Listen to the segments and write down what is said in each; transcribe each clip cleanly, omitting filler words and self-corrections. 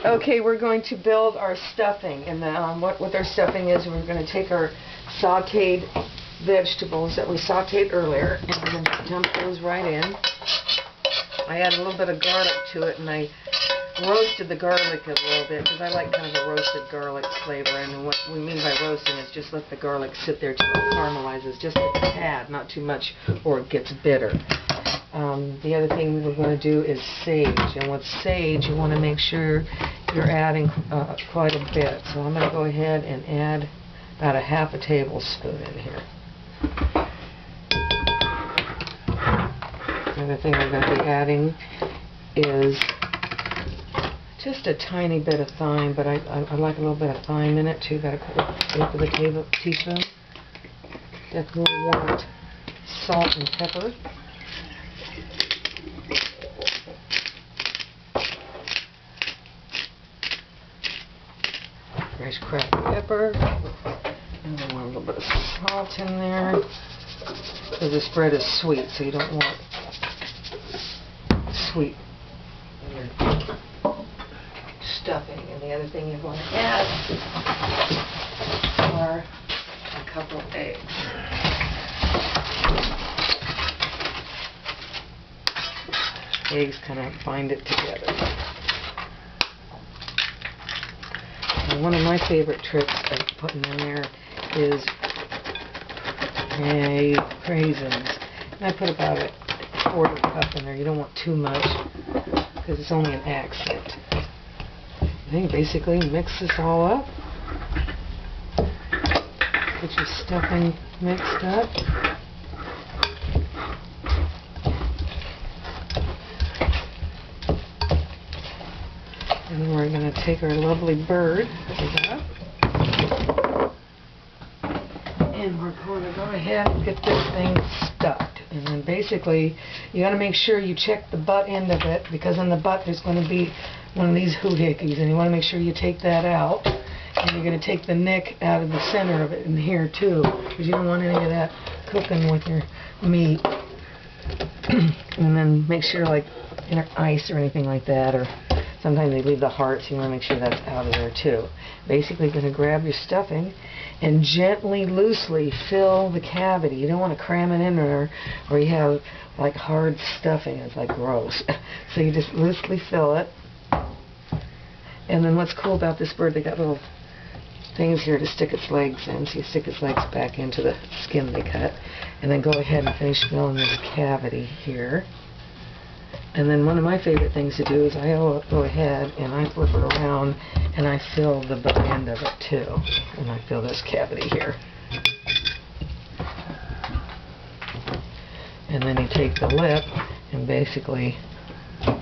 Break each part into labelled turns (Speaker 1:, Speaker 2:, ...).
Speaker 1: Okay, we're going to build our stuffing, and what our stuffing is, we're going to take our sautéed vegetables that we sautéed earlier, and we're going to dump those right in. I add a little bit of garlic to it, and I roasted the garlic a little bit, because I like kind of a roasted garlic flavor, and what we mean by roasting is just let the garlic sit there till it caramelizes, just a tad, not too much, or it gets bitter. The other thing we're going to do is sage, and with sage you want to make sure you're adding quite a bit. So I'm going to go ahead and add about a half a tablespoon in here. The other thing we're going to be adding is just a tiny bit of thyme, but I like a little bit of thyme in it too. Got a eighth of a teaspoon. Definitely want salt and pepper. Fresh cracked pepper, and then a little bit of salt in there, because this bread is sweet, so you don't want sweet in your stuffing. And the other thing you're going to add are a couple of eggs. Eggs kind of bind it together. And one of my favorite tricks of putting in there is raisins. And I put about a quarter cup in there. You don't want too much because it's only an accent. Then you basically mix this all up. Get your stuffing mixed up. And then we're going to take our lovely bird, and we're going to go ahead and get this thing stuffed. And then basically, you got to make sure you check the butt end of it, because in the butt there's going to be one of these hoothickeys, and you want to make sure you take that out. And you're going to take the neck out of the center of it in here too, because you don't want any of that cooking with your meat. And then make sure, like, ice or anything like that, or sometimes they leave the heart, so you want to make sure that's out of there too. Basically, you're going to grab your stuffing and gently, loosely fill the cavity. You don't want to cram it in there, or you have like hard stuffing. It's like gross. So you just loosely fill it. And then what's cool about this bird, they got little things here to stick its legs in. So you stick its legs back into the skin they cut, and then go ahead and finish filling this cavity here. And then one of my favorite things to do is I go ahead and I flip it around and I fill the butt end of it too. And I fill this cavity here. And then you take the lip and basically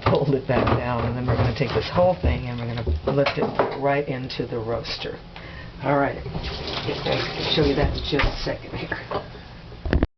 Speaker 1: fold it back down. And then we're going to take this whole thing and we're going to lift it right into the roaster. Alright, I'll show you that in just a second here.